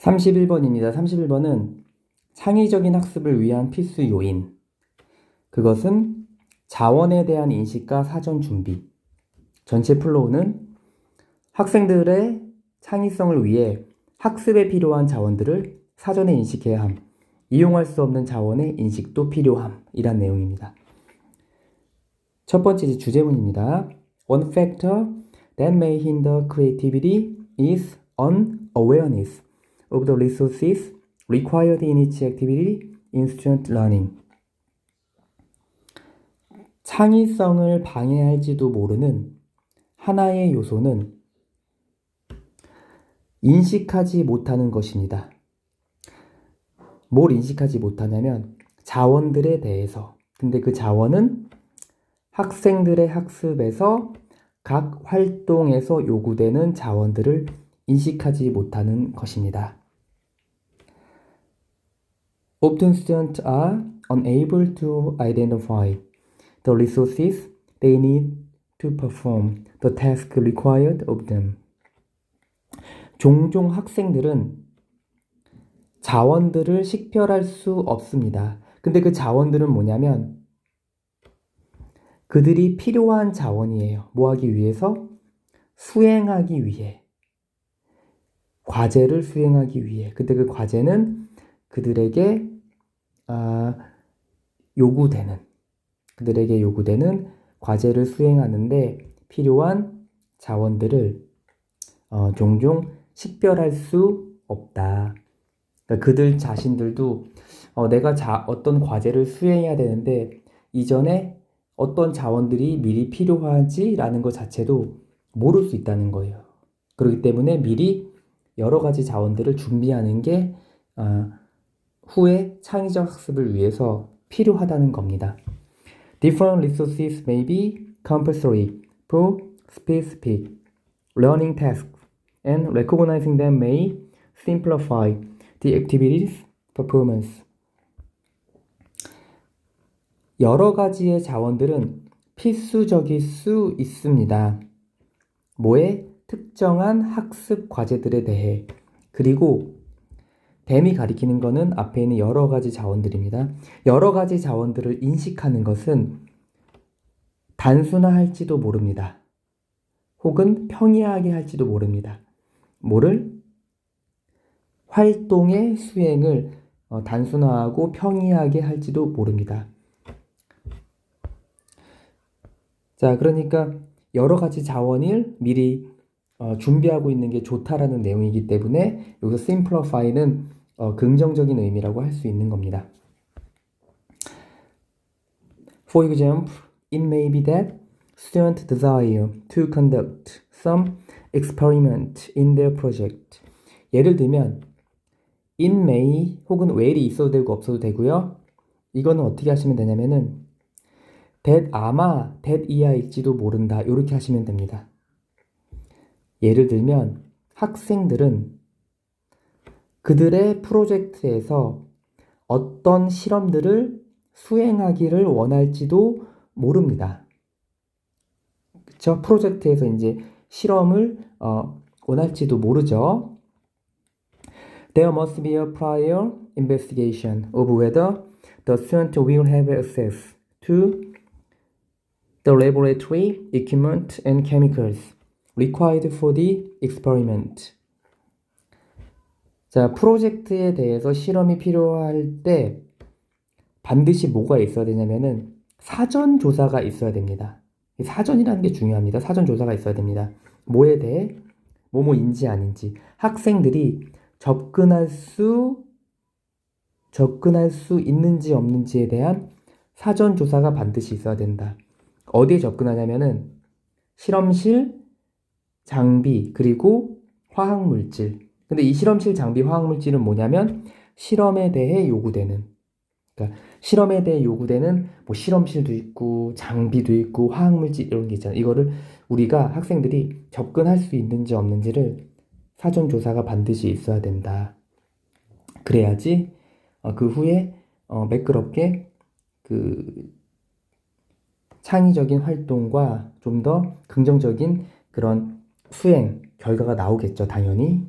31번입니다. 31번은 창의적인 학습을 위한 필수 요인. 그것은 자원에 대한 인식과 사전 준비. 전체 플로우는 학생들의 창의성을 위해 학습에 필요한 자원들을 사전에 인식해야 함. 이용할 수 없는 자원의 인식도 필요함. 이란 내용입니다. 첫 번째 주제문입니다. One factor that may hinder creativity is unawareness of the resources required in each activity in student learning. 창의성을 방해할지도 모르는 하나의 요소는 인식하지 못하는 것입니다. 뭘 인식하지 못하냐면 자원들에 대해서. 근데 그 자원은 학생들의 학습에서 각 활동에서 요구되는 자원들을 인식하지 못하는 것입니다. Often students are unable to identify the resources they need to perform the task required of them. 종종 학생들은 자원들을 식별할 수 없습니다. 근데 그 자원들은 뭐냐면 그들이 필요한 자원이에요. 뭐 하기 위해서? 수행하기 위해. 과제를 수행하기 위해. 근데 그 과제는 그들에게 요구되는 과제를 수행하는데 필요한 자원들을 종종 식별할 수 없다. 그러니까 그들 자신들도 내가 어떤 과제를 수행해야 되는데 이전에 어떤 자원들이 미리 필요하지라는 것 자체도 모를 수 있다는 거예요. 그렇기 때문에 미리 여러 가지 자원들을 준비하는 게 후에 창의적 학습을 위해서 필요하다는 겁니다. Different resources may be compulsory for specific learning tasks, and recognizing them may simplify the activity's performance. 여러 가지의 자원들은 필수적일 수 있습니다. 뭐에? 특정한 학습 과제들에 대해. 그리고 댐이 가리키는 거는 앞에 있는 여러 가지 자원들입니다. 여러 가지 자원들을 인식하는 것은 단순화할지도 모릅니다. 혹은 평이하게 할지도 모릅니다. 뭐를? 활동의 수행을 단순화하고 평이하게 할지도 모릅니다. 자, 그러니까 여러 가지 자원을 미리 준비하고 있는 게 좋다라는 내용이기 때문에 여기서 simplify는 긍정적인 의미라고 할 수 있는 겁니다. For example, it may be that students desire to conduct some experiment in their project. 예를 들면 it may 혹은 where이 있어도 되고 없어도 되고요. 이거는 어떻게 하시면 되냐면은 that 아마 that 이하일지도 모른다 이렇게 하시면 됩니다. 예를 들면 학생들은 그들의 프로젝트에서 어떤 실험들을 수행하기를 원할지도 모릅니다. 그쵸? 프로젝트에서 이제 실험을 원할지도 모르죠. There must be a prior investigation of whether the student will have access to the laboratory equipment and chemicals required for the experiment. 자, 프로젝트에 대해서 실험이 필요할 때 반드시 뭐가 있어야 되냐면은 사전 조사가 있어야 됩니다. 사전이라는 게 중요합니다. 사전 조사가 있어야 됩니다. 뭐에 대해? 뭐뭐인지 아닌지. 학생들이 접근할 수 있는지 없는지에 대한 사전 조사가 반드시 있어야 된다. 어디에 접근하냐면은 실험실, 장비, 그리고 화학물질. 근데 이 실험실, 장비, 화학물질은 뭐냐면 실험에 대해 요구되는, 그러니까 실험에 대해 요구되는 뭐 실험실도 있고 장비도 있고 화학물질 이런 게 있잖아요. 이거를 우리가 학생들이 접근할 수 있는지 없는지를 사전 조사가 반드시 있어야 된다. 그래야지 그 후에 매끄럽게 그 창의적인 활동과 좀 더 긍정적인 그런 수행 결과가 나오겠죠. 당연히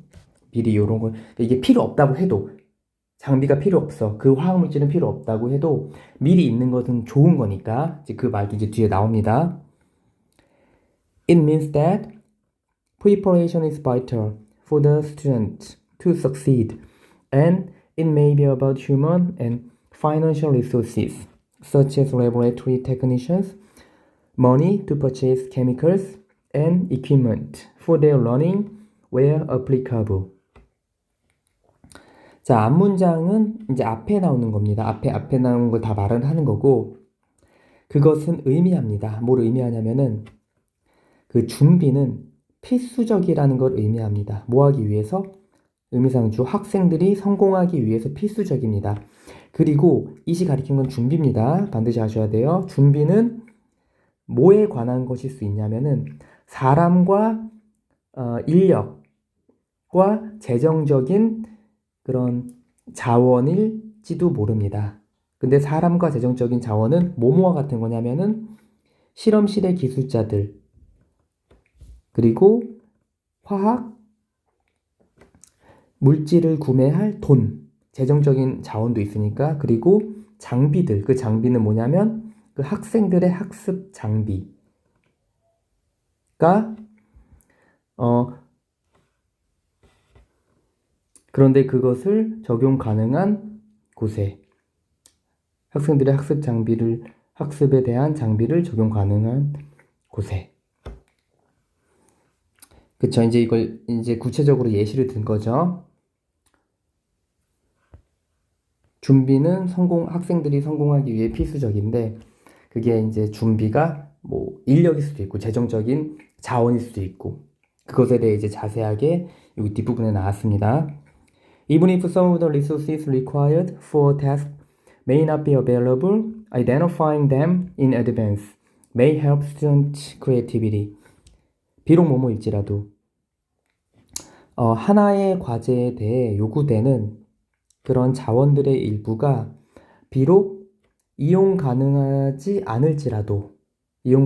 비리 이런 거 이게 필요 없다고 해도 장비가 필요 없어. 그 화학물질은 필요 없다고 해도 미리 있는 것은 좋은 거니까 이제 그 말도 이제 뒤에 나옵니다. It means that preparation is vital for the student to succeed, and it may be about human and financial resources, such as laboratory technicians, money to purchase chemicals, and equipment for their learning where applicable. 자, 앞문장은 이제 앞에 나오는 겁니다. 앞에 나오는 걸 다 말을 하는 거고, 그것은 의미합니다. 뭘 의미하냐면은, 그 준비는 필수적이라는 걸 의미합니다. 뭐 하기 위해서? 의미상주 학생들이 성공하기 위해서 필수적입니다. 그리고 이시 가리킨 건 준비입니다. 반드시 아셔야 돼요. 준비는 뭐에 관한 것일 수 있냐면은, 사람과 인력과 재정적인 그런 자원일지도 모릅니다. 근데 사람과 재정적인 자원은 뭐뭐와 같은 거냐면은 실험실의 기술자들, 그리고 화학, 물질을 구매할 돈, 재정적인 자원도 있으니까, 그리고 장비들, 그 장비는 뭐냐면 그 학생들의 학습 장비가 그런데 그것을 적용 가능한 곳에 학생들의 학습에 대한 장비를 적용 가능한 곳에. 그쵸. 이제 이걸 이제 구체적으로 예시를 든 거죠. 준비는 학생들이 성공하기 위해 필수적인데, 그게 이제 준비가 뭐 인력일 수도 있고, 재정적인 자원일 수도 있고, 그것에 대해 이제 자세하게 여기 뒷부분에 나왔습니다. Even if some of the resources required for a task may not be available, identifying them in advance may help student creativity. 비록 뭐뭐일지라도 하나의 과제에 대해 요구되는 그런 자원들의 일부가 비록 이용 가능하지 않을지라도 이용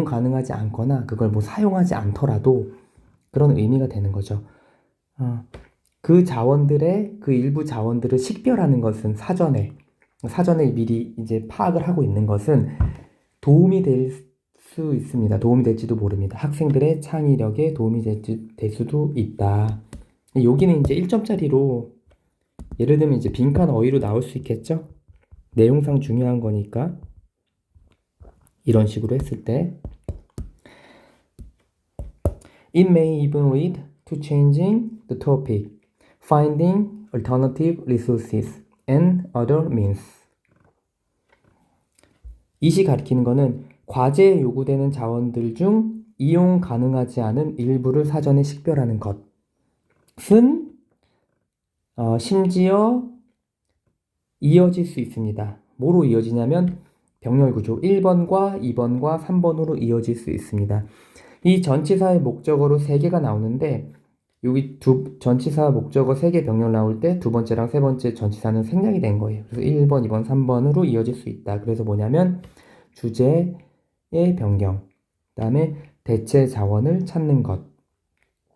가능하지 않거나 그걸 뭐 사용하지 않더라도 그런 의미가 되는 거죠. 그 자원들의 그 일부 자원들을 식별하는 것은 사전에 미리 이제 파악을 하고 있는 것은 도움이 될 수 있습니다. 도움이 될지도 모릅니다. 학생들의 창의력에 도움이 될 수도 있다. 여기는 이제 1점짜리로 예를 들면 이제 빈칸 어휘로 나올 수 있겠죠? 내용상 중요한 거니까 이런 식으로 했을 때 It may even lead to changing the topic, finding alternative resources and other means. 이시 가리키는 거는 과제에 요구되는 자원들 중 이용 가능하지 않은 일부를 사전에 식별하는 것은 심지어 이어질 수 있습니다. 뭐로 이어지냐면 병렬 구조 1번과 2번과 3번으로 이어질 수 있습니다. 이 전치사의 목적어로 3개가 나오는데 여기 전치사 목적어 3개 병렬 나올 때 두 번째랑 세 번째 전치사는 생략이 된 거예요. 그래서 1번, 2번, 3번으로 이어질 수 있다. 그래서 뭐냐면 주제의 변경, 그 다음에 대체 자원을 찾는 것,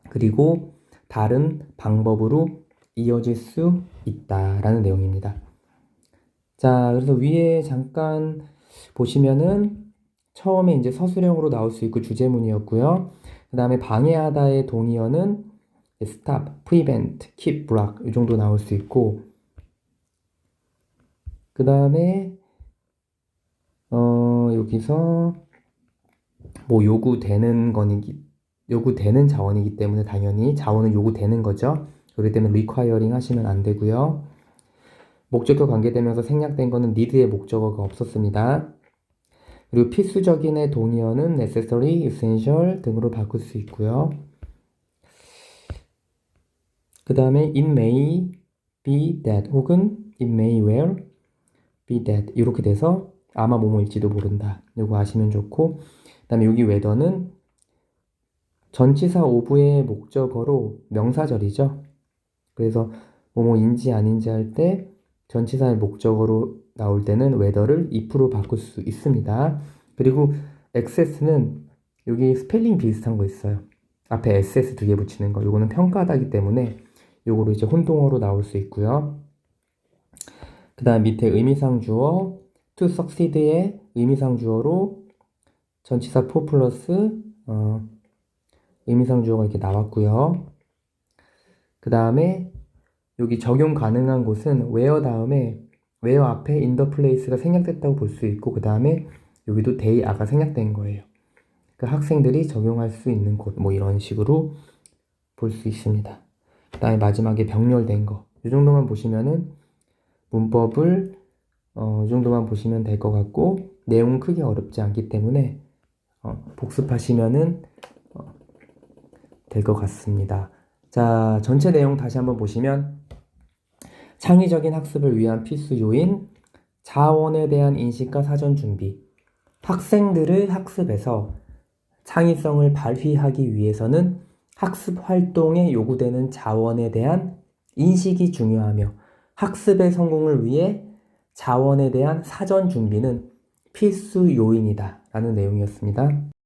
그리고 다른 방법으로 이어질 수 있다라는 내용입니다. 자, 그래서 위에 잠깐 보시면은 처음에 이제 서술형으로 나올 수 있고 주제문이었고요. 그 다음에 방해하다의 동의어는 stop, prevent, keep, block 이 정도 나올 수 있고, 그 다음에 여기서 뭐 요구되는 자원이기 때문에 당연히 자원은 요구되는 거죠. 그렇기 때문에 requiring 하시면 안 되고요. 목적어 관계되면서 생략된 거는 need의 목적어가 없었습니다. 그리고 필수적인의 동의어는 necessary, essential 등으로 바꿀 수 있고요. 그 다음에 it may be that 혹은 it may well be that 이렇게 돼서 아마 뭐뭐일지도 모른다. 이거 아시면 좋고, 그 다음에 여기 whether는 전치사 오브의 목적어로 명사절이죠. 그래서 뭐뭐인지 아닌지 할 때 전치사의 목적어로 나올 때는 whether를 if로 바꿀 수 있습니다. 그리고 access는 여기 스펠링 비슷한 거 있어요. 앞에 ss 두 개 붙이는 거. 요거는 평가하다기 때문에 요거로 이제 혼동어로 나올 수 있고요. 그 다음 밑에 의미상 주어 to succeed의 의미상 주어로 전치사 for 플러스 의미상 주어가 이렇게 나왔고요. 그 다음에 여기 적용 가능한 곳은 where 다음에 where 앞에 in the place가 생략됐다고 볼 수 있고 그 다음에 여기도 they are가 생략된 거예요. 그 학생들이 적용할 수 있는 곳 뭐 이런 식으로 볼 수 있습니다. 그 다음에 마지막에 병렬된 거 이 정도만 보시면은 문법을 이 정도만 보시면 될 것 같고 내용은 크게 어렵지 않기 때문에 복습하시면은 될 것 같습니다. 자, 전체 내용 다시 한번 보시면 창의적인 학습을 위한 필수 요인, 자원에 대한 인식과 사전 준비, 학생들의 학습에서 창의성을 발휘하기 위해서는 학습 활동에 요구되는 자원에 대한 인식이 중요하며 학습의 성공을 위해 자원에 대한 사전 준비는 필수 요인이다 라는 내용이었습니다.